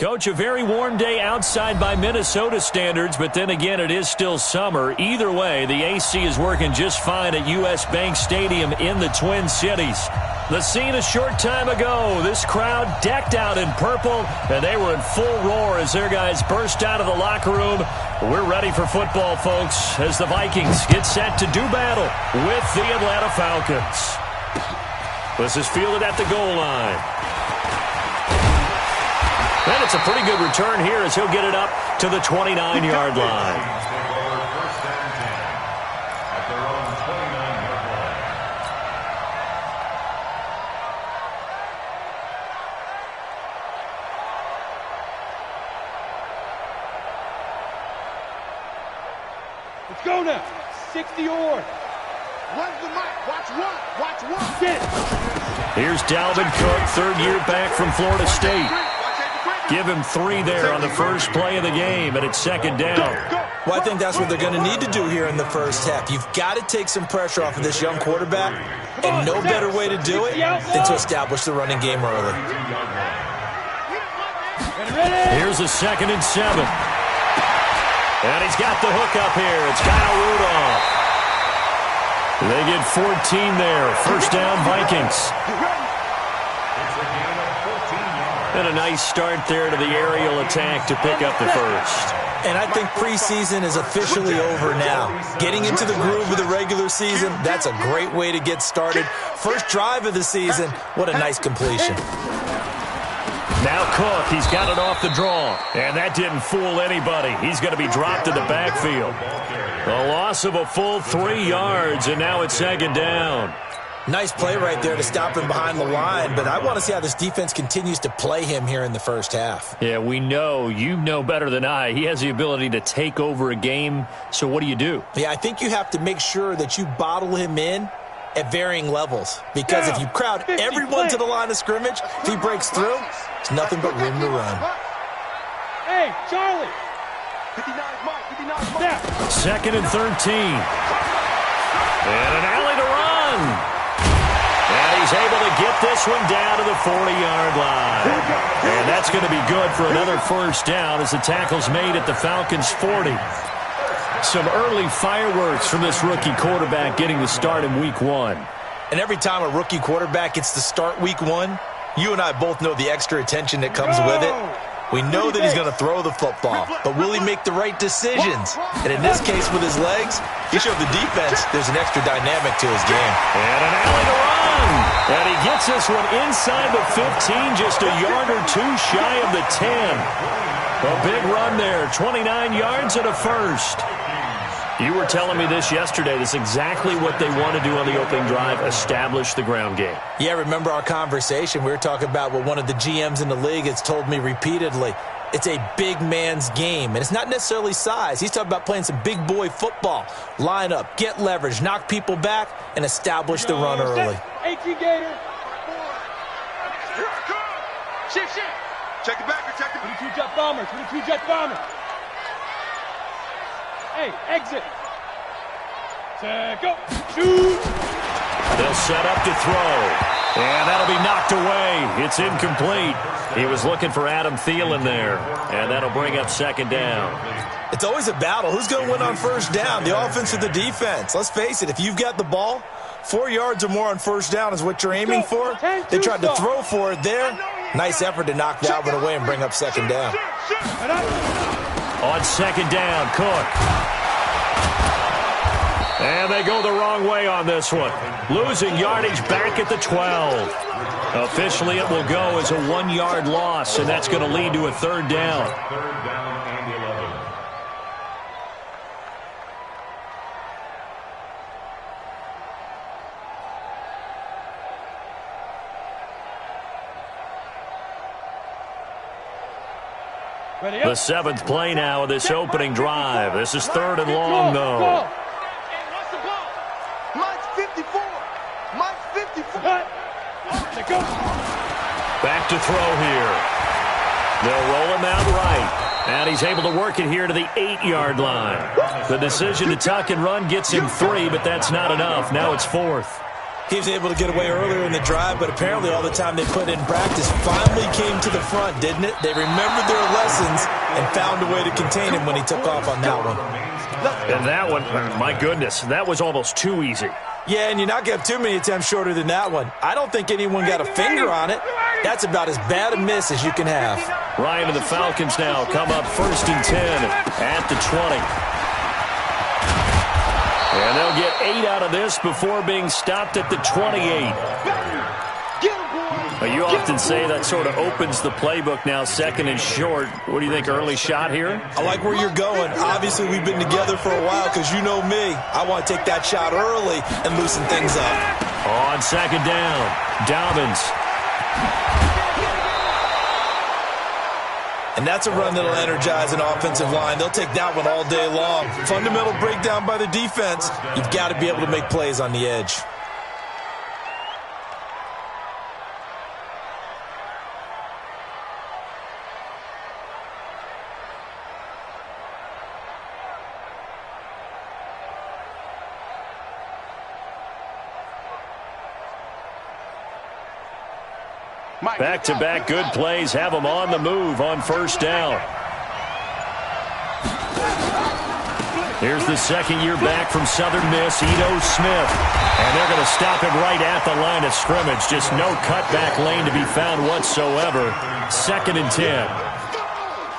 Coach, a very warm day outside by Minnesota standards, but then again, it is still summer. Either way, the AC is working just fine at U.S. Bank Stadium in the Twin Cities. The scene a short time ago, this crowd decked out in purple, and they were in full roar as their guys burst out of the locker room. We're ready for football, folks, as the Vikings get set to do battle with the Atlanta Falcons. This is fielded at the goal line. And it's a pretty good return here as he'll get it up to the 29-yard line. Let's go now. 60 yards. Run the mic. Watch one. Watch one. Get it. Here's Dalvin Cook, third year back from Florida State. Give him 3 there on the first play of the game, and it's second down. Well, I think that's what they're going to need to do here in the first half. You've got to take some pressure off of this young quarterback, and no better way to do it than to establish the running game early. Here's a 2nd and 7. And he's got the hook up here. It's Kyle Rudolph. They get 14 there. First down, Vikings. And a nice start there to the aerial attack to pick up the first. And I think preseason is officially over now. Getting into the groove of the regular season, that's a great way to get started. First drive of the season, what a nice completion. Now Cook, he's got it off the draw. And that didn't fool anybody. He's going to be dropped in the backfield. A loss of a full 3 yards, and now it's second down. Nice play right there to stop him behind the line, but I want to see how this defense continues to play him here in the first half. Yeah, we know. You know better than I. He has the ability to take over a game, so what do you do? Yeah, I think you have to make sure that you bottle him in at varying levels, because if you crowd everyone to the line of scrimmage, if he breaks through, it's nothing but room to run. Hey, Charlie! 59 Mike, 59 Mike. 2nd and 13. And an alley to run. And he's able to get this one down to the 40-yard line. And that's going to be good for another first down as the tackle's made at the Falcons' 40. Some early fireworks from this rookie quarterback getting the start in Week 1. And every time a rookie quarterback gets to start Week 1, you and I both know the extra attention that comes with it. We know that he's going to throw the football, but will he make the right decisions? And in this case with his legs, he showed the defense there's an extra dynamic to his game. And an alley to run. And he gets this one inside the 15, just a yard or two shy of the 10. A big run there, 29 yards and a first. You were telling me this yesterday. This is exactly what they want to do on the opening drive, establish the ground game. Yeah, remember our conversation? We were talking about what one of the GMs in the league has told me repeatedly. It's a big man's game, and it's not necessarily size. He's talking about playing some big boy football. Line up, get leverage, knock people back, and establish the run early. 18 Gator. Shift. Check the back, check the 22 jet bomber, 22 jet bomber. Hey, exit. Go. Shoot. They'll set up to throw. And that'll be knocked away. It's incomplete. He was looking for Adam Thielen there. And that'll bring up second down. It's always a battle. Who's going to win on first down, the offense or the defense? Let's face it, if you've got the ball, 4 yards or more on first down is what you're aiming for. They tried to throw for it there. Nice effort to knock that one away and bring up second down. On second down, Cook. And they go the wrong way on this one. Losing yardage back at the 12. Officially, it will go as a 1-yard loss, and that's going to lead to a third down. The 7th play now of this opening drive. This is 3rd and long, though. Mike's 54. Mike's 54. Back to throw here. They'll roll him out right. And he's able to work it here to the 8-yard line. The decision to tuck and run gets him 3, but that's not enough. Now it's 4th. He was able to get away earlier in the drive, but apparently all the time they put in practice finally came to the front, didn't it? They remembered their lessons and found a way to contain him when he took off on that one. And that one, my goodness, that was almost too easy. Yeah, and you're not going to have too many attempts shorter than that one. I don't think anyone got a finger on it. That's about as bad a miss as you can have. Ryan and the Falcons now come up 1st and 10 at the 20. And they'll get 8 out of this before being stopped at the 28. You often say that sort of opens the playbook now, 2nd and short. What do you think, early shot here? I like where you're going. Obviously, we've been together for a while because you know me. I want to take that shot early and loosen things up. On 2nd down, Dobbins. And that's a run that'll energize an offensive line. They'll take that one all day long. Fundamental breakdown by the defense. You've got to be able to make plays on the edge. Back-to-back good plays have them on the move on 1st down. Here's the 2nd year back from Southern Miss, Ito Smith. And they're going to stop him right at the line of scrimmage. Just no cutback lane to be found whatsoever. 2nd and 10.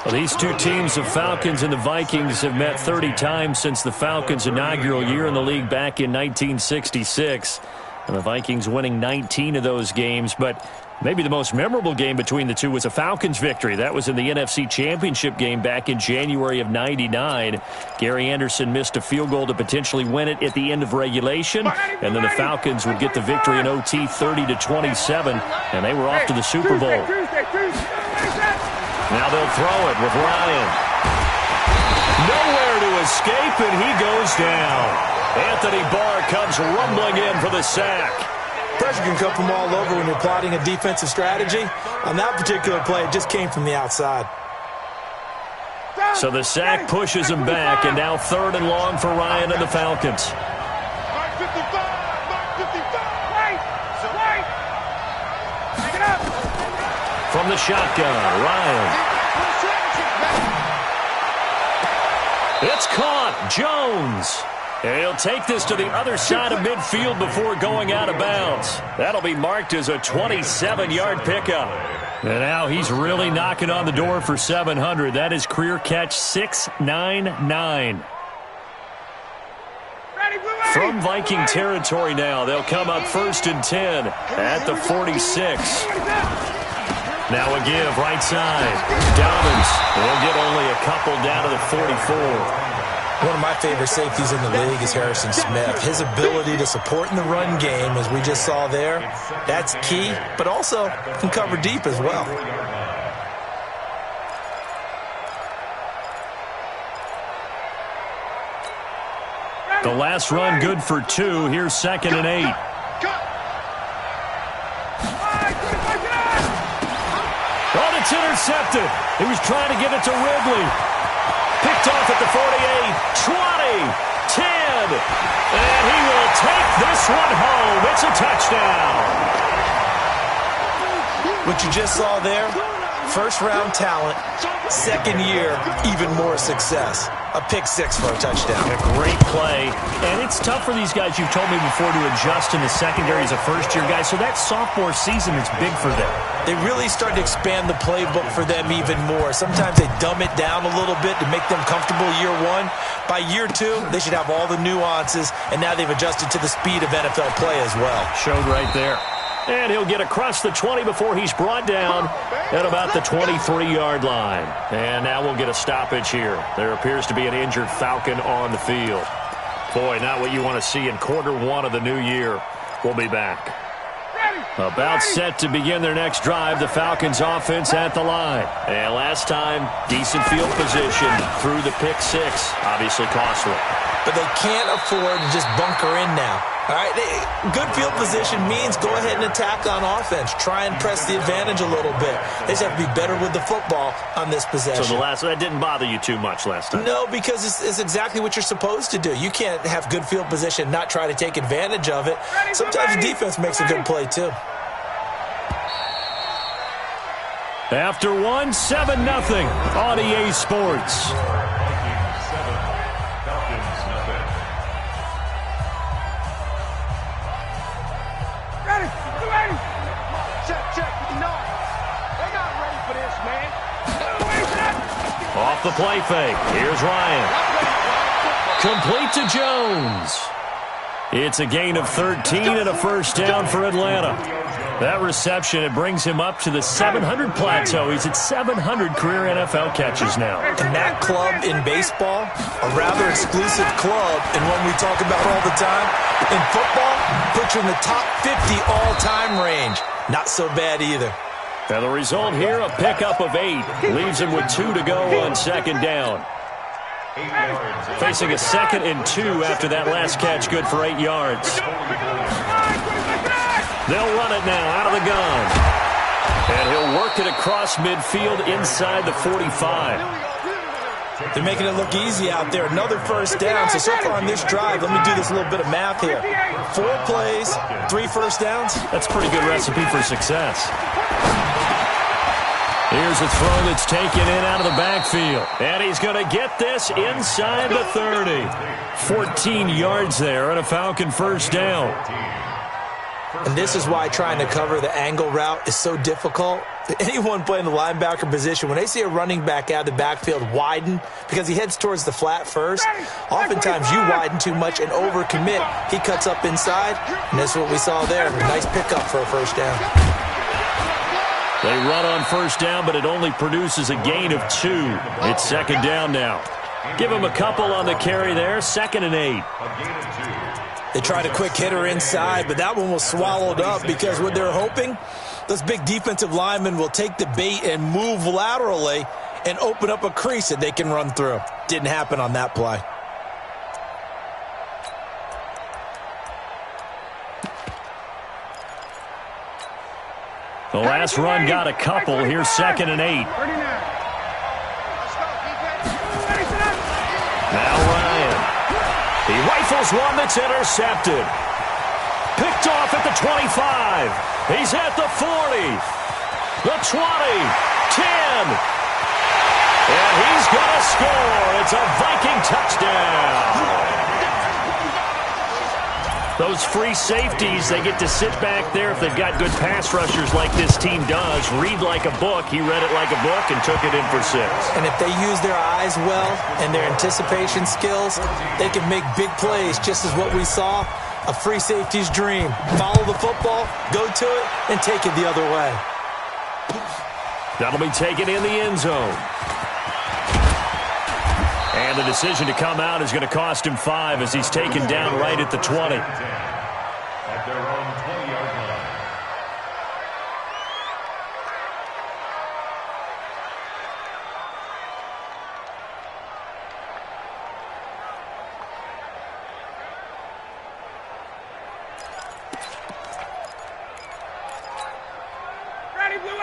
Well, these two teams, the Falcons and the Vikings, have met 30 times since the Falcons' inaugural year in the league back in 1966. And the Vikings winning 19 of those games, but maybe the most memorable game between the two was a Falcons victory. That was in the NFC Championship game back in January of '99. Gary Anderson missed a field goal to potentially win it at the end of regulation, and then the Falcons would get the victory in OT 30-27, and they were off to the Super Bowl. Now they'll throw it with Ryan. Nowhere to escape, and he goes down. Anthony Barr comes rumbling in for the sack. Pressure can come from all over when you're plotting a defensive strategy. On that particular play, it just came from the outside. So the sack pushes him back, and now 3rd and long for Ryan and the Falcons. From the shotgun, Ryan. It's caught. Jones. And he'll take this to the other side of midfield before going out of bounds. That'll be marked as a 27-yard pickup. And now he's really knocking on the door for 700. That is career catch 699. From Viking territory now, they'll come up 1st and 10 at the 46. Now a give right side. Dobbins. They'll get only a couple down to the 44. One of my favorite safeties in the league is Harrison Smith. His ability to support in the run game, as we just saw there, that's key, but also can cover deep as well. The last run good for 2. Here's 2nd and 8. Oh, it's intercepted. He was trying to give it to Ridley. Picked off at the 48, 20, 10, and he will take this one home. It's a touchdown. What you just saw there, first-round talent, 2nd year, even more success. A pick 6 for a touchdown. A great play, and it's tough for these guys, you've told me before, to adjust in the secondary as a first-year guy, so that sophomore season is big for them. They really start to expand the playbook for them even more. Sometimes they dumb it down a little bit to make them comfortable year 1. By year 2, they should have all the nuances, and now they've adjusted to the speed of NFL play as well. Showed right there. And he'll get across the 20 before he's brought down at about the 23-yard line. And now we'll get a stoppage here. There appears to be an injured Falcon on the field. Boy, not what you want to see in quarter 1 of the new year. We'll be back. About set to begin their next drive, the Falcons offense at the line. And last time, decent field position through the pick 6. Obviously costly. But they can't afford to just bunker in now. All right, good field position means go ahead and attack on offense. Try and press the advantage a little bit. They just have to be better with the football on this possession. So that didn't bother you too much last time? No, because it's exactly what you're supposed to do. You can't have good field position and not try to take advantage of it. Sometimes the defense makes a good play, too. After 1, 7-0 on EA Sports. Off the play fake. Here's Ryan. Complete to Jones. It's a gain of 13 and a first down for Atlanta. That reception, it brings him up to the 700 plateau. He's at 700 career NFL catches now. And that club in baseball, a rather exclusive club, and one we talk about all the time. In football, puts you in the top 50 all-time range. Not so bad either. And the result here, a pickup of 8. Leaves him with 2 to go on second down. Facing a 2nd and 2 after that last catch, good for 8 yards. They'll run it now out of the gun. And he'll work it across midfield inside the 45. They're making it look easy out there. Another first down. So far on this drive, let me do this little bit of math here. 4 plays, 3 first downs. That's a pretty good recipe for success. Here's a throw that's taken in out of the backfield. And he's going to get this inside the 30. 14 yards there and a Falcon first down. And this is why trying to cover the angle route is so difficult. Anyone playing the linebacker position, when they see a running back out of the backfield widen because he heads towards the flat first, oftentimes you widen too much and overcommit. He cuts up inside, and that's what we saw there. Nice pickup for a first down. They run on first down, but it only produces a gain of 2. It's second down now. Give him a couple on the carry there, 2nd and 8. They tried a quick hitter inside, but that one was swallowed up because what they're hoping, those big defensive linemen will take the bait and move laterally and open up a crease that they can run through. Didn't happen on that play. The last run got a couple. Here's 2nd and 8. Now Ryan. He rifles one that's intercepted. Picked off at the 25. He's at the 40. The 20. 10. And he's going to score. It's a Viking touchdown. Those free safeties, they get to sit back there if they've got good pass rushers like this team does. Read like a book. He read it like a book and took it in for 6. And if they use their eyes well and their anticipation skills, they can make big plays, just as what we saw, a free safety's dream. Follow the football, go to it, and take it the other way. That'll be taken in the end zone. And the decision to come out is going to cost him 5 as he's taken down right at the 20. At their own 20-yard line.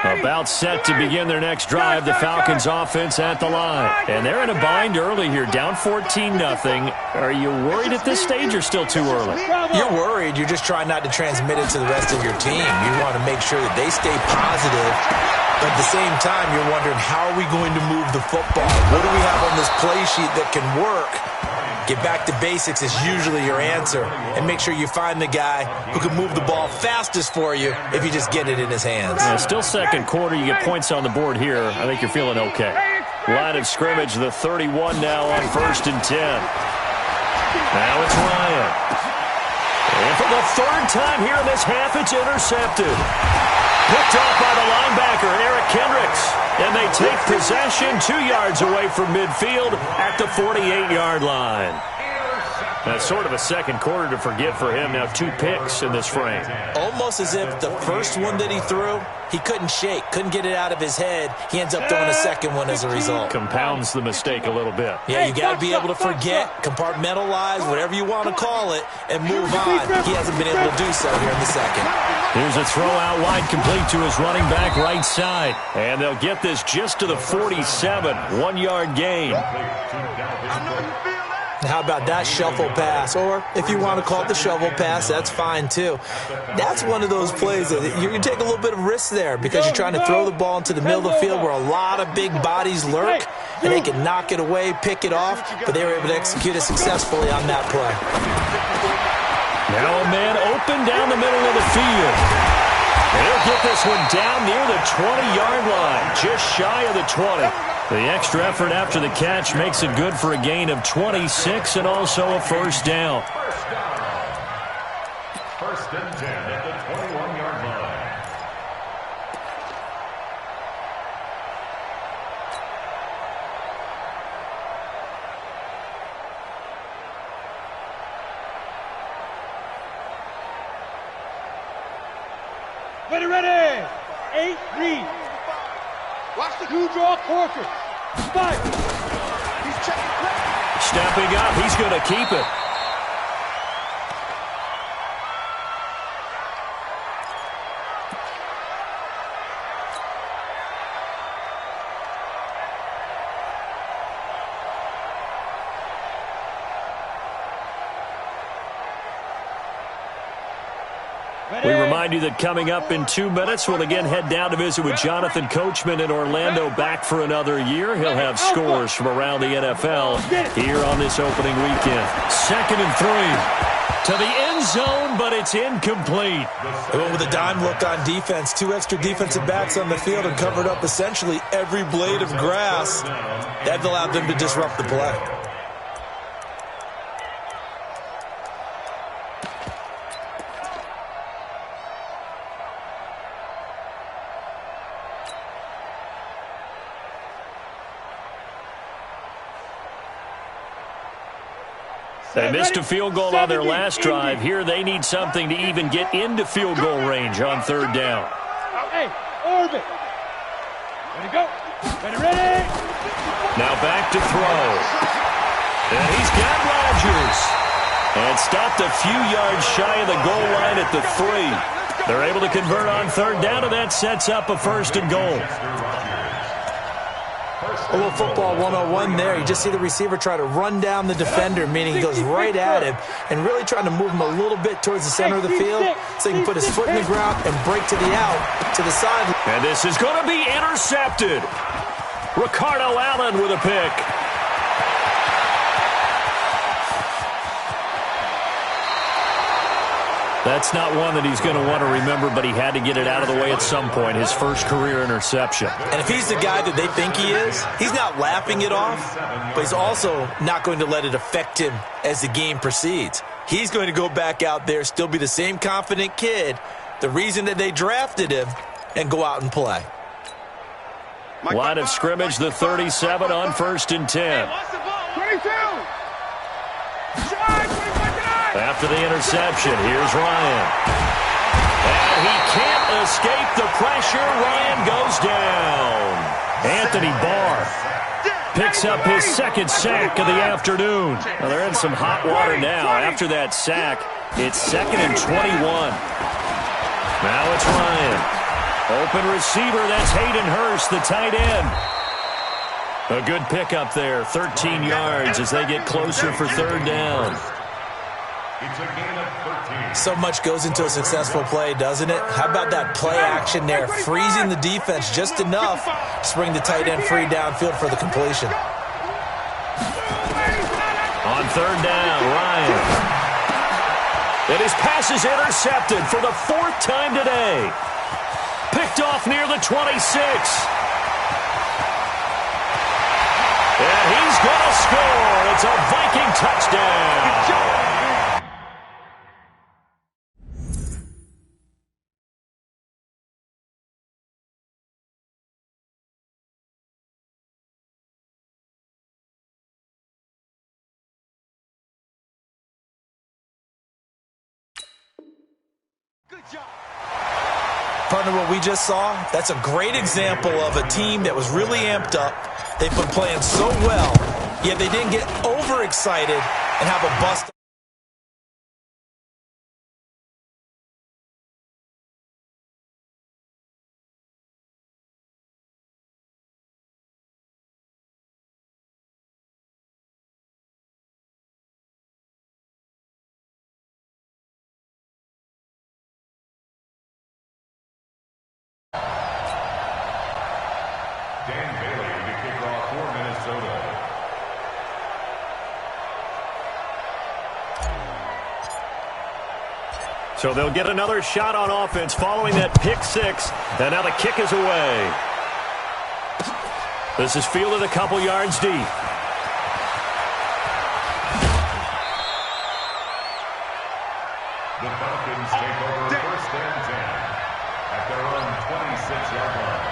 About set to begin their next drive, the Falcons offense at the line. And they're in a bind early here, down 14-0. Are you worried at this stage or still too early? You're worried. You're just trying not to transmit it to the rest of your team. You want to make sure that they stay positive. But at the same time, you're wondering, how are we going to move the football? What do we have on this play sheet that can work? Get back to basics is usually your answer. And make sure you find the guy who can move the ball fastest for you if you just get it in his hands. Yeah, still second quarter. You get points on the board here. I think you're feeling okay. Line of scrimmage, the 31 now on 1st and 10. Now it's Ryan. And for the 3rd time here in this half, it's intercepted. Picked off by the linebacker, Eric Kendricks. And they take possession 2 yards away from midfield at the 48-yard line. That's sort of a second quarter to forget for him. Now 2 picks in this frame. Almost as if the first one that he threw, he couldn't shake, couldn't get it out of his head. He ends up throwing a second one as a result. Compounds the mistake a little bit. Yeah, you got to be able to forget, compartmentalize, whatever you want to call it, and move on. He hasn't been able to do so here in the second. Here's a throw out wide, complete to his running back right side. And they'll get this just to the 47, 1-yard gain. How about that shuffle pass? Or if you want to call it the shovel pass, that's fine too. That's one of those plays that you take a little bit of risk there because you're trying to throw the ball into the middle of the field where a lot of big bodies lurk, and they can knock it away, pick it off, but they were able to execute it successfully on that play. Now a man open down the middle of the field. They'll get this one down near the 20-yard line, just shy of the 20. The extra effort after the catch makes it good for a gain of 26 and also a first down. First and 10 at the 21-yard line. Ready. 8 read. Watch the two draw quarter. Spike. He's checking play. Stepping up, he's going to keep it. We remind you that coming up in 2 minutes, we'll again head down to visit with Jonathan Coachman in Orlando, back for another year. He'll have scores from around the NFL here on this opening weekend. 2nd and 3 to the end zone, but it's incomplete. They went with a dime look on defense. 2 extra defensive backs on the field and covered up essentially every blade of grass. That allowed them to disrupt the play. They missed a field goal on their last drive. Here they need something to even get into field goal range on 3rd down. Hey, orbit. Ready, go. Ready. Now back to throw. And he's got Rodgers. And stopped a few yards shy of the goal line at the 3. They're able to convert on 3rd down, and that sets up a 1st and goal. A little football 101 there. You just see the receiver try to run down the defender, meaning he goes right at him, and really trying to move him a little bit towards the center of the field so he can put his foot in the ground and break to the out, to the side. And this is going to be intercepted. Ricardo Allen with a pick. That's not one that he's going to want to remember, but he had to get it out of the way at some point, his first career interception. And if he's the guy that they think he is, he's not laughing it off, but he's also not going to let it affect him as the game proceeds. He's going to go back out there, still be the same confident kid, the reason that they drafted him, and go out and play. Line of scrimmage, the 37 on 1st and 10. 22. After the interception, here's Ryan. And he can't escape the pressure. Ryan goes down. Anthony Barr picks up his 2nd sack of the afternoon. Well, they're in some hot water now. After that sack, it's 2nd and 21. Now it's Ryan. Open receiver, that's Hayden Hurst, the tight end. A good pickup there, 13 yards as they get closer for 3rd down. So much goes into a successful play, doesn't it? How about that play action there, freezing the defense just enough to bring the tight end free downfield for the completion. On 3rd down, Ryan. And his pass is intercepted for the 4th time today. Picked off near the 26. And he's going to score. It's a Viking touchdown. Partner, what we just saw, that's a great example of a team that was really amped up. They've been playing so well, yet they didn't get overexcited and have a bust. Dan Bailey to kick off for Minnesota. So they'll get another shot on offense following that pick six. And now the kick is away. This is fielded a couple yards deep. The Falcons take over first and 10 at their own 26-yard line.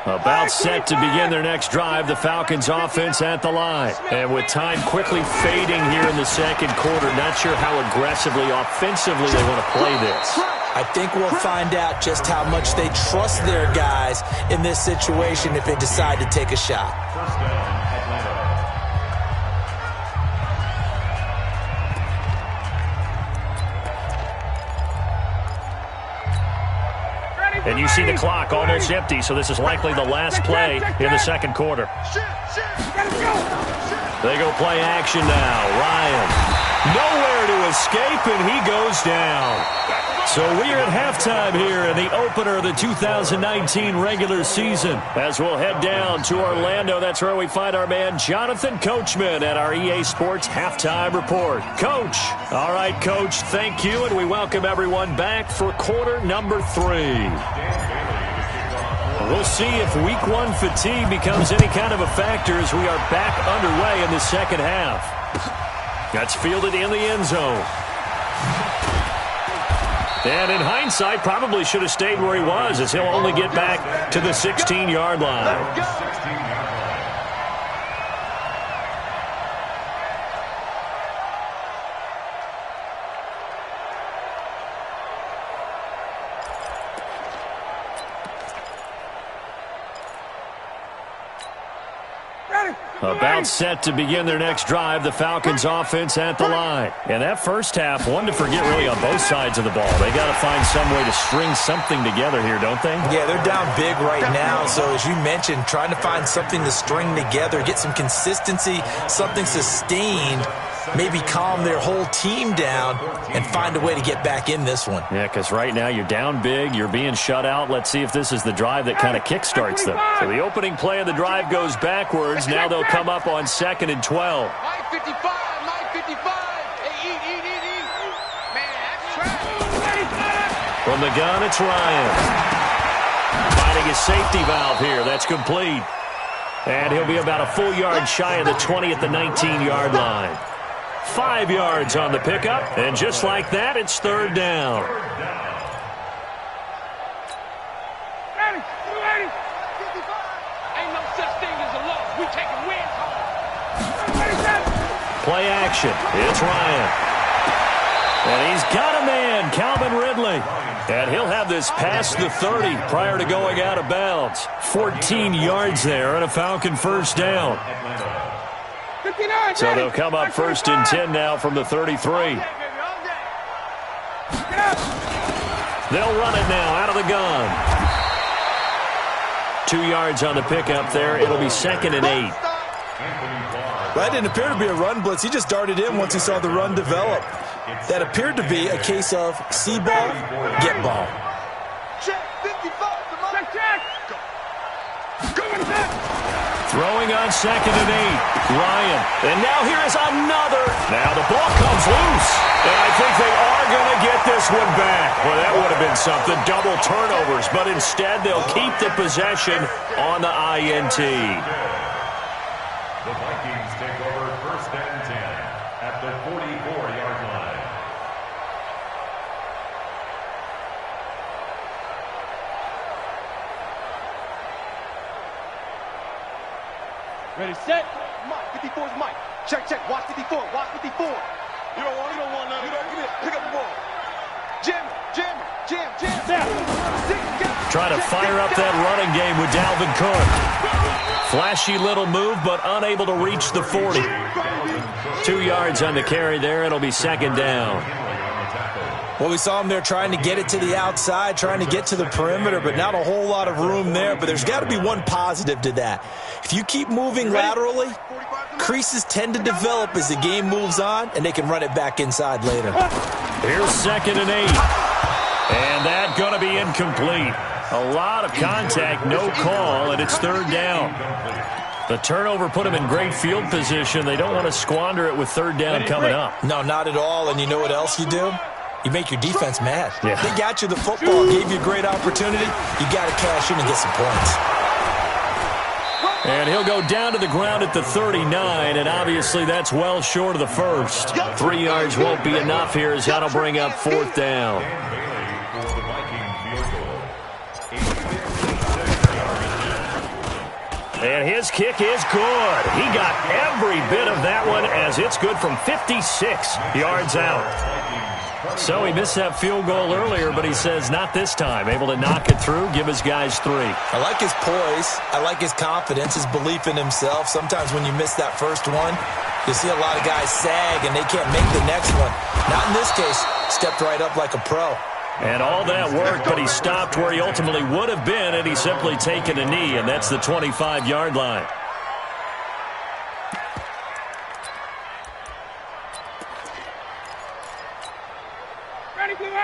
About set to begin their next drive, the Falcons offense at the line. And with time quickly fading here in the second quarter, not sure how aggressively, offensively they want to play this. I think we'll find out just how much they trust their guys in this situation if they decide to take a shot. First down, Atlanta. And you see the clock almost empty, so this is likely the last play in the second quarter. They go play action now. Ryan, nowhere to escape, and he goes down. So we're at halftime here in the opener of the 2019 regular season. As we'll head down to Orlando, that's where we find our man Jonathan Coachman at our EA Sports Halftime Report. Coach. All right, Coach, thank you, and we welcome everyone back for quarter number 3. We'll see if week 1 fatigue becomes any kind of a factor as we are back underway in the second half. That's fielded in the end zone. And in hindsight, probably should have stayed where he was, as he'll only get back to the 16-yard line. About set to begin their next drive, the Falcons offense at the line. And that first half, one to forget really on both sides of the ball. They got to find some way to string something together here, don't they? Yeah, they're down big right now. So as you mentioned, trying to find something to string together, get some consistency, something sustained, maybe calm their whole team down and find a way to get back in this one. Yeah, because right now you're down big, you're being shut out. Let's see if this is the drive that kind of kickstarts them. So the opening play of the drive goes backwards. Now they'll come up on 2nd and 12. Mike 55, Mike 55. Hey, eat. Man, that's trash. From the gun, it's Ryan. Finding his safety valve here. That's complete. And he'll be about a full yard shy of the 20 at the 19-yard line. 5 yards on the pickup, and just like that, it's third down. Ain't no such thing as a loss. We taking wins home. Play action. It's Ryan. And he's got a man, Calvin Ridley. And he'll have this past the 30 prior to going out of bounds. 14 yards there and a Falcon first down. So they'll come up 1st and 10 now from the 33. They'll run it now out of the gun. 2 yards on the pickup there. It'll be 2nd and 8. That didn't appear to be a run blitz. He just darted in once he saw the run develop. That appered to be a case of see ball, get ball. Throwing on 2nd and 8. Ryan. And now here is another. Now the ball comes loose. And I think they are going to get this one back. Well, that would have been something. Double turnovers. But instead, they'll keep the possession on the INT. The Vikings take over 1st and 10 at the 44-yard line. Ready, set. Mike, 54 is Mike. Check, check. Watch 54. Watch 54. You don't want none. You don't get it. Pick up the ball. Jam, jam, jam, jam. Now. Trying to fire up that running game with Dalvin Cook. Flashy little move, but unable to reach the 40. 2 yards on the carry there. It'll be second down. Well, we saw him there trying to get it to the outside, trying to get to the perimeter, but not a whole lot of room there. But there's got to be one positive to that. If you keep moving laterally, creases tend to develop as the game moves on, and they can run it back inside later. Here's 2nd and 8. And that's going to be incomplete. A lot of contact, no call, and it's 3rd down. The turnover put them in great field position. They don't want to squander it with 3rd down coming up. No, not at all. And you know what else you do? You make your defense mad. Yeah. They got you the football, gave you a great opportunity. You got to cash in and get some points. And he'll go down to the ground at the 39, and obviously that's well short of the first. 3 yards won't be enough here as that'll bring up 4th down. And his kick is good. He got every bit of that one as it's good from 56 yards out. So he missed that field goal earlier, but he says not this time. Able to knock it through, give his guys 3. I like his poise. I like his confidence, his belief in himself. Sometimes when you miss that first one, you see a lot of guys sag and they can't make the next one. Not in this case. Stepped right up like a pro. And all that worked, but he stopped where he ultimately would have been, and he's simply taken a knee, and that's the 25-yard line.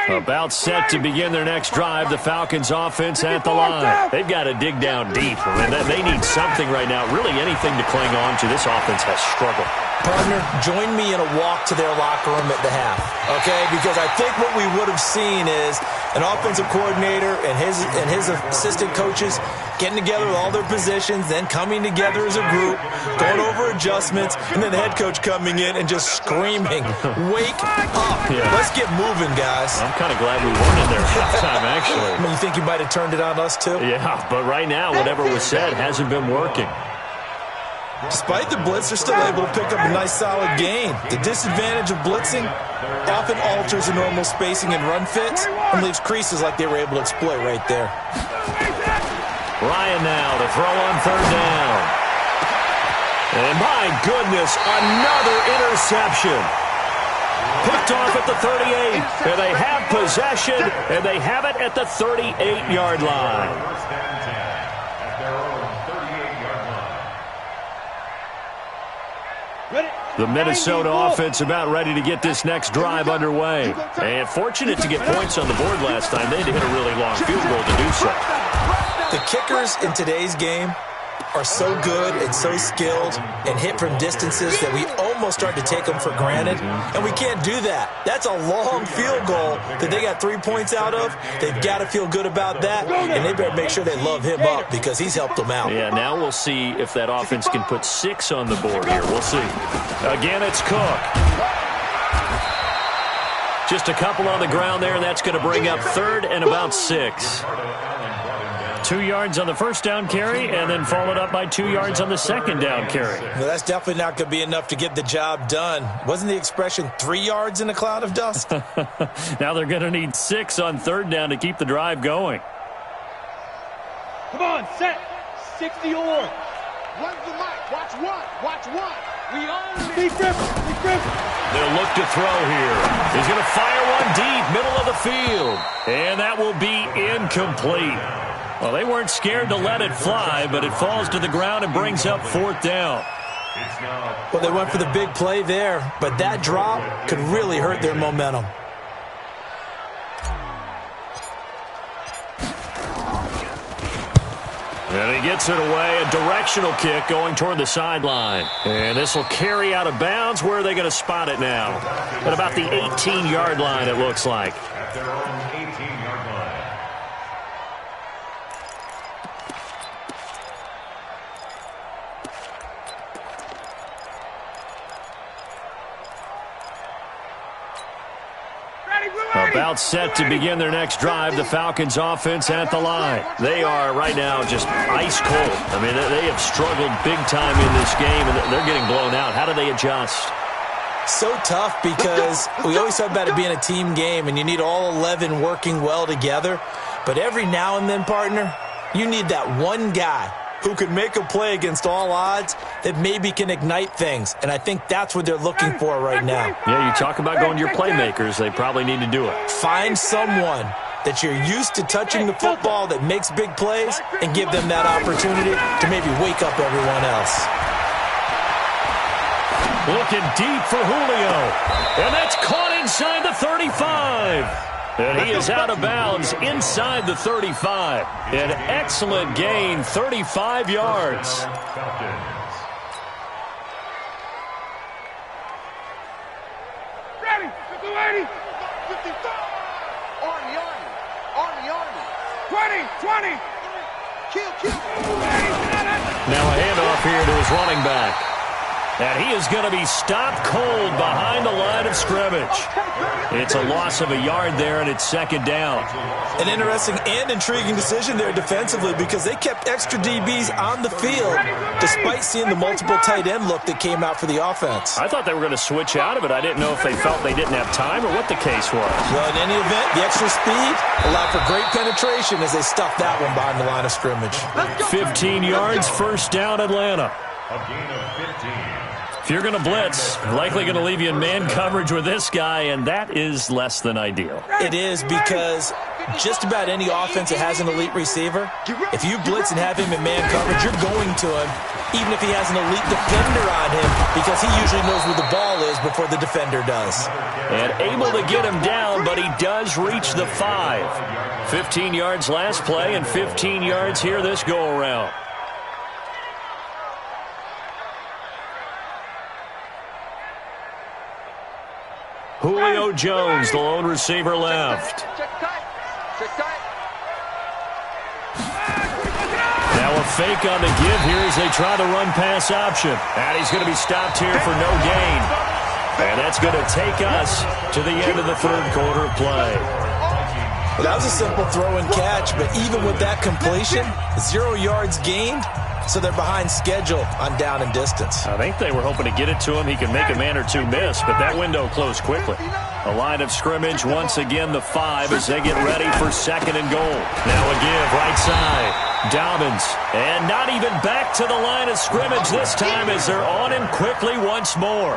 About set to begin their next drive. The Falcons offense at the line. They've got to dig down deep. I mean, they need something right now. Really anything to cling on to. This offense has struggled. Partner, join me in a walk to their locker room at the half, okay? Because I think what we would have seen is an offensive coordinator and his assistant coaches getting together with all their positions, then coming together as a group, going over adjustments, and then the head coach coming in and just screaming, "Wake up! Yeah. Let's get moving, guys." I'm kind of glad we weren't in there at halftime, actually. I mean, you think you might have turned it on us, too? Yeah, but right now, whatever was said hasn't been working. Despite the blitz, they're still able to pick up a nice, solid gain. The disadvantage of blitzing often alters the normal spacing and run fits and leaves creases like they were able to exploit right there. Ryan now to throw on 3rd down. And my goodness, another interception. Picked off at the 38. And they have possession, and they have it at the 38-yard line. The Minnesota offense about ready to get this next drive underway. And fortunate to get points on the board last time. They had to hit a really long field goal to do so. The kickers in today's game are so good and so skilled and hit from distances that we almost start to take them for granted. And we can't do that. That's a long field goal that they got 3 points out of. They've got to feel good about that, and they better make sure they love him up because he's helped them out. Yeah, now we'll see if that offense can put 6 on the board here. We'll see. Again, it's Cook. Just a couple on the ground there, and that's going to bring up 3rd and about 6. 2 yards on the first down carry, and then followed up by 2 yards on the second down carry. Well, that's definitely not going to be enough to get the job done. Wasn't the expression 3 yards in a cloud of dust? Now they're going to need 6 on 3rd down to keep the drive going. Come on, set. 60 or. Runs the mic. Watch one. Watch one. We own it. Be Griffin. They'll look to throw here. He's going to fire one deep, middle of the field. And that will be incomplete. Well, they weren't scared to let it fly, but it falls to the ground and brings up 4th down. Well, they went for the big play there, but that drop could really hurt their momentum. And he gets it away, a directional kick going toward the sideline. And this will carry out of bounds. Where are they going to spot it now? At about the 18-yard line, it looks like. At their own 18-yard line. About set to begin their next drive, the Falcons offense at the line. They are right now just ice cold. I mean, they have struggled big time in this game, and they're getting blown out. How do they adjust? So tough because we always talk about it being a team game, and you need all 11 working well together. But every now and then, partner, you need that one guy who can make a play against all odds that maybe can ignite things. And I think that's what they're looking for right now. Yeah, you talk about going to your playmakers. They probably need to do it. Find someone that you're used to touching the football that makes big plays and give them that opportunity to maybe wake up everyone else. Looking deep for Julio. And that's caught inside the 35. And he is out of bounds inside the 35. An excellent gain, 35 yards. Ready, 50-80. 55. Army. 20. Kill. Now a handoff here to his running back. And he is going to be stopped cold behind the line of scrimmage. It's a loss of a yard there, and it's second down. An interesting and intriguing decision there defensively because they kept extra DBs on the field despite seeing the multiple tight end look that came out for the offense. I thought they were going to switch out of it. I didn't know if they felt they didn't have time or what the case was. Well, in any event, the extra speed allowed for great penetration as they stuffed that one behind the line of scrimmage. 15 yards, first down, Atlanta. A gain of 15. If you're going to blitz, likely going to leave you in man coverage with this guy, and that is less than ideal. It is because just about any offense that has an elite receiver, if you blitz and have him in man coverage, you're going to him, even if he has an elite defender on him, because he usually knows where the ball is before the defender does. And able to get him down, but he does reach the 5. 15 yards last play and 15 yards here this go-around. Julio Jones, the lone receiver left. Check tight. Now a fake on the give here as they try the run-pass option. And he's going to be stopped here for no gain. And that's going to take us to the end of the third quarter of play. Well, that was a simple throw and catch, but even with that completion, 0 yards gained, so they're behind schedule on down and distance. I think they were hoping to get it to him. He could make a man or two miss, but that window closed quickly. A line of scrimmage, once again the 5 as they get ready for second and goal. Now a give, right side. Dobbins, and not even back to the line of scrimmage this time as they're on him quickly once more.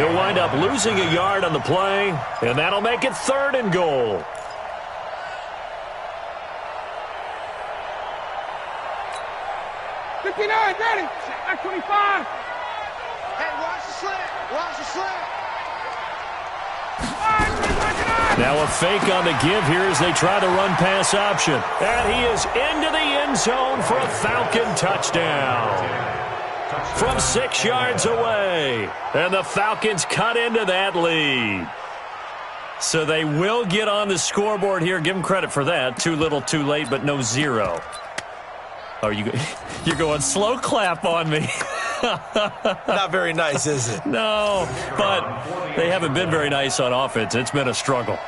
He'll wind up losing a yard on the play, and that'll make it third and goal. Ready. Back 25. Hey, watch the slant. Now a fake on the give here as they try the run-pass option. And he is into the end zone for a Falcon touchdown. From 6 yards away. And the Falcons cut into that lead. So they will get on the scoreboard here. Give them credit for that. Too little, too late, but no 0. Oh, you're going slow clap on me. Not very nice, is it? No, but they haven't been very nice on offense. It's been a struggle.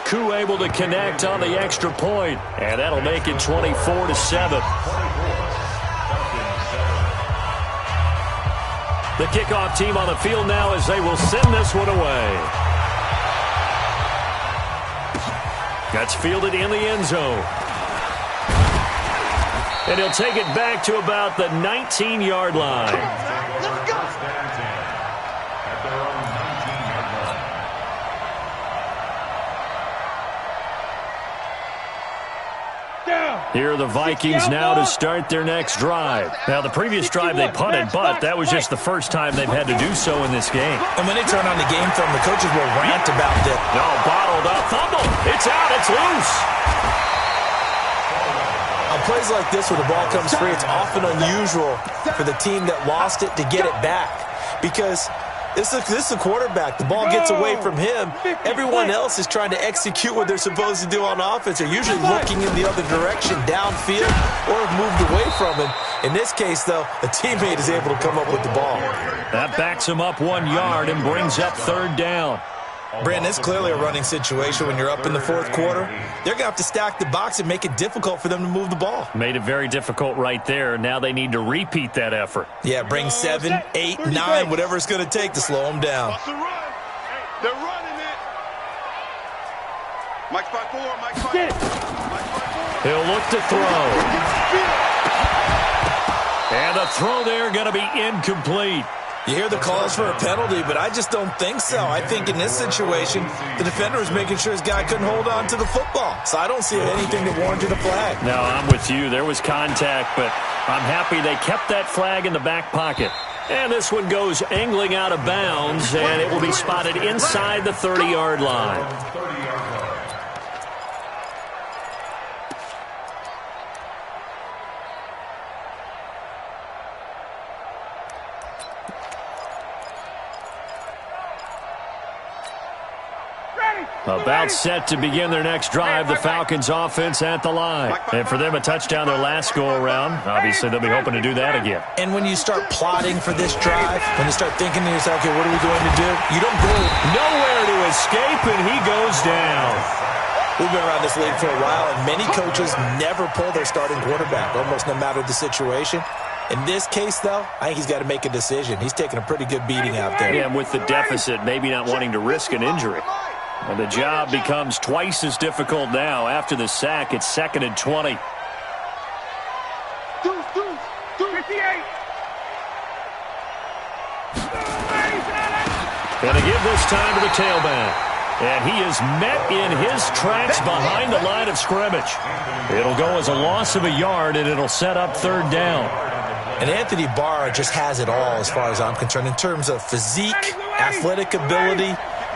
Koo able to connect on the extra point, and that'll make it 24-7. The kickoff team on the field now as they will send this one away. That's fielded in the end zone. And he'll take it back to about the 19-yard line. Let's go. At their own 19-yard line. Here are the Vikings now to start their next drive. Now, the previous drive they punted, but that was just the first time they've had to do so in this game. And when they turn on the game film, the coaches will rant about it. No, bottled up. Fumble. It's out. It's loose. On plays like this where the ball comes free, it's often unusual for the team that lost it to get it back. Because This is a quarterback. The ball gets away from him. Everyone else is trying to execute what they're supposed to do on offense. They're usually looking in the other direction, downfield, or have moved away from him. In this case, though, a teammate is able to come up with the ball. That backs him up 1 yard and brings up 3rd down. Brandon, it's clearly a running situation when you're up in the 4th quarter. They're going to have to stack the box and make it difficult for them to move the ball. Made it very difficult right there. Now they need to repeat that effort. Yeah, bring 7, 8, 9, whatever it's going to take to slow them down. They're running it. Mike's 5-4, Mike's 5-4. He'll look to throw. And the throw there going to be incomplete. You hear the calls for a penalty, but I just don't think so. I think in this situation, the defender was making sure his guy couldn't hold on to the football. So I don't see anything that warranted a flag. No, I'm with you. There was contact, but I'm happy they kept that flag in the back pocket. And this one goes angling out of bounds, and it will be spotted inside the 30-yard line. About set to begin their next drive, the Falcons offense at the line. And for them, a touchdown their last go-around. Obviously, they'll be hoping to do that again. And when you start plotting for this drive, when you start thinking to yourself, okay, what are we going to do? You don't go nowhere to escape, and he goes down. We've been around this league for a while, and many coaches never pull their starting quarterback, almost no matter the situation. In this case, though, I think he's got to make a decision. He's taking a pretty good beating out there. Yeah, and with the deficit, maybe not wanting to risk an injury. And the job becomes twice as difficult now. After the sack, it's 2nd and 20. 58. Gonna give this time to the tailback. And he is met in his tracks behind the line of scrimmage. It'll go as a loss of a yard, and it'll set up 3rd down. And Anthony Barr just has it all as far as I'm concerned in terms of physique, athletic ability,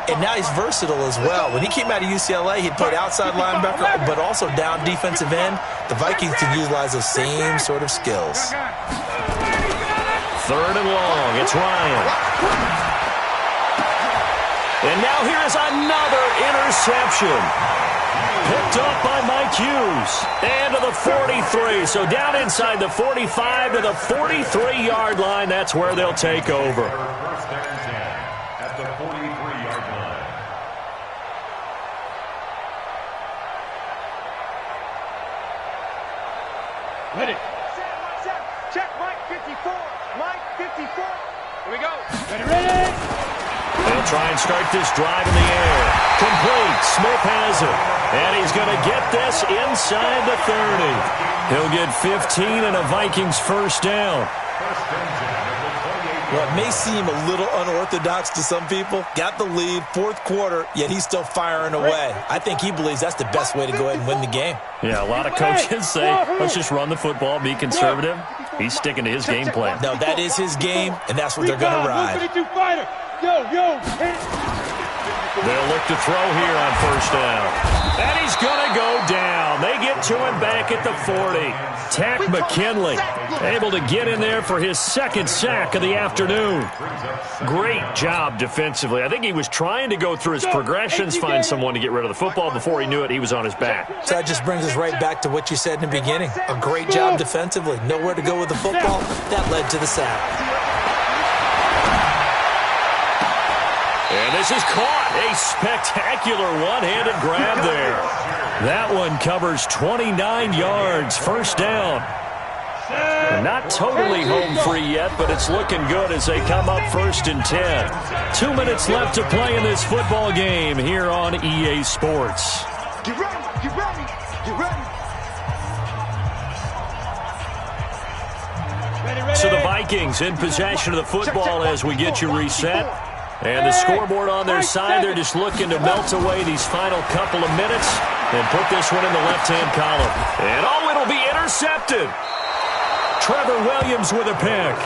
and now he's versatile as well. When he came out of UCLA, he played outside linebacker, but also down defensive end. The Vikings can utilize those same sort of skills. 3rd and long. It's Ryan. And now here's another interception. Picked up by Mike Hughes. And to the 43. So down inside the 45 to the 43-yard line. That's where they'll take over. At the 43-yard line. Ready. Check, Mike 54. Mike 54. Here we go. Ready. They'll try and start this drive in the air. Complete. Smith has it. And he's going to get this inside the 30. He'll get 15 and a Vikings 1st down. Well, it may seem a little unorthodox to some people. Got the lead, 4th quarter, yet he's still firing away. I think he believes that's the best way to go ahead and win the game. Yeah, a lot of coaches say, let's just run the football, be conservative. He's sticking to his game plan. No, that is his game, and that's what they're going to ride. They'll look to throw here on 1st down. And he's going to go down. They get to him back at the 40. Tack McKinley able to get in there for his 2nd sack of the afternoon. Great job defensively. I think he was trying to go through his progressions, find someone to get rid of the football. Before he knew it, he was on his back. So that just brings us right back to what you said in the beginning. A great job defensively. Nowhere to go with the football. That led to the sack. And this is caught. A spectacular one-handed grab there. That one covers 29 yards. 1st down. Not totally home free yet, but it's looking good as they come up 1st and 10. 2 minutes left to play in this football game here on EA Sports. Get ready, get ready, get ready. So the Vikings in possession of the football as we get you reset. And the scoreboard on their side, they're just looking to melt away these final couple of minutes and put this one in the left-hand column. And it'll be intercepted. Trevor Williams with a pick.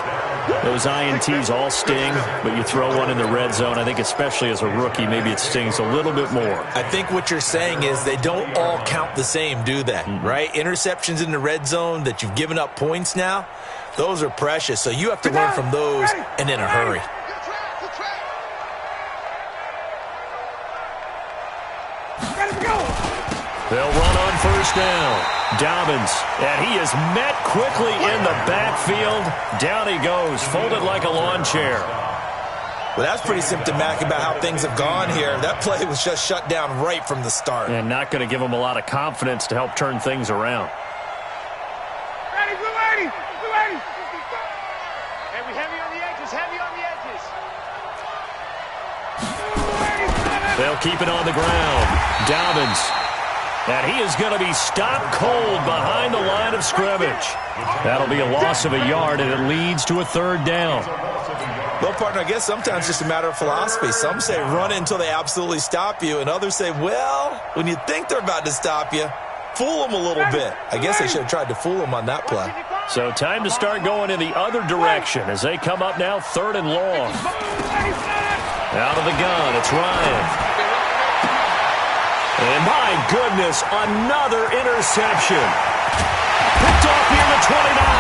Those INTs all sting, but you throw one in the red zone. I think especially as a rookie, maybe it stings a little bit more. I think what you're saying is they don't all count the same, do they? Right? Interceptions in the red zone that you've given up points now, those are precious. So you have to learn from those and in a hurry. They'll run on first down. Dobbins, and he is met quickly in the backfield. Down he goes, folded like a lawn chair. Well, that's pretty symptomatic about how things have gone here. That play was just shut down right from the start. And not going to give him a lot of confidence to help turn things around. Ready, we're ready, we're ready. Hey, we heavy on the edges, heavy on the edges. They'll keep it on the ground. Dobbins. And he is going to be stopped cold behind the line of scrimmage. That'll be a loss of a yard, and it leads to a third down. Well, partner, I guess sometimes it's just a matter of philosophy. Some say run until they absolutely stop you, and others say, well, when you think they're about to stop you, fool them a little bit. I guess they should have tried to fool them on that play. So time to start going in the other direction as they come up now 3rd and long. Out of the gun, it's Ryan. And my goodness, another interception. Picked off near the 29.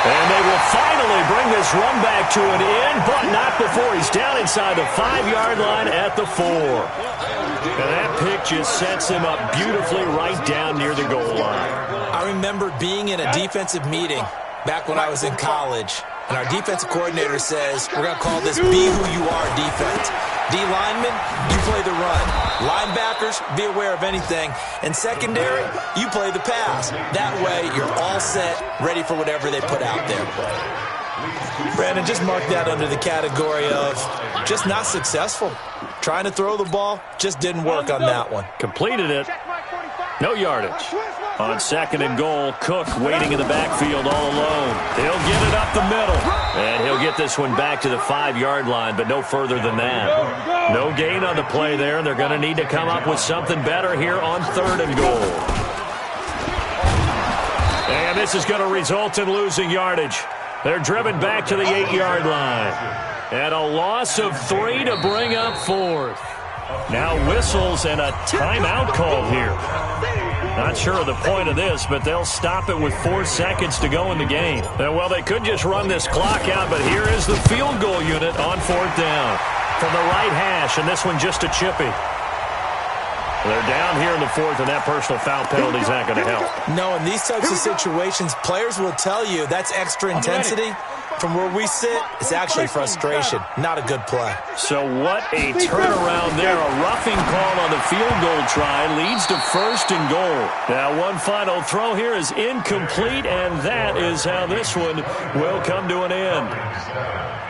And they will finally bring this run back to an end, but not before he's down inside the 5-yard line at the 4. And that pick just sets him up beautifully right down near the goal line. I remember being in a defensive meeting back when I was in college, and our defensive coordinator says, we're going to call this Be Who You Are defense. D linemen, you play the run. Linebackers, be aware of anything. And secondary, you play the pass. That way, you're all set, ready for whatever they put out there. Brandon, just mark that under the category of just not successful. Trying to throw the ball, just didn't work on that one. Completed it. No yardage. On 2nd and goal, Cook waiting in the backfield all alone. He'll get it up the middle. And he'll get this one back to the 5-yard line, but no further than that. No gain on the play there, and they're going to need to come up with something better here on 3rd and goal. And this is going to result in losing yardage. They're driven back to the 8-yard line. And a loss of 3 to bring up 4th. Now whistles and a timeout called here. Not sure of the point of this, but they'll stop it with 4 seconds to go in the game. And, well, they could just run this clock out, but here is the field goal unit on 4th down. From the right hash, and this one just a chippy. They're down here in the 4th, and that personal foul penalty is not going to help. No, in these types of situations, players will tell you that's extra intensity. From where we sit, it's actually frustration. Not a good play. So what a turnaround there. A roughing call on the field goal try leads to 1st and goal. Now one final throw here is incomplete, and that is how this one will come to an end.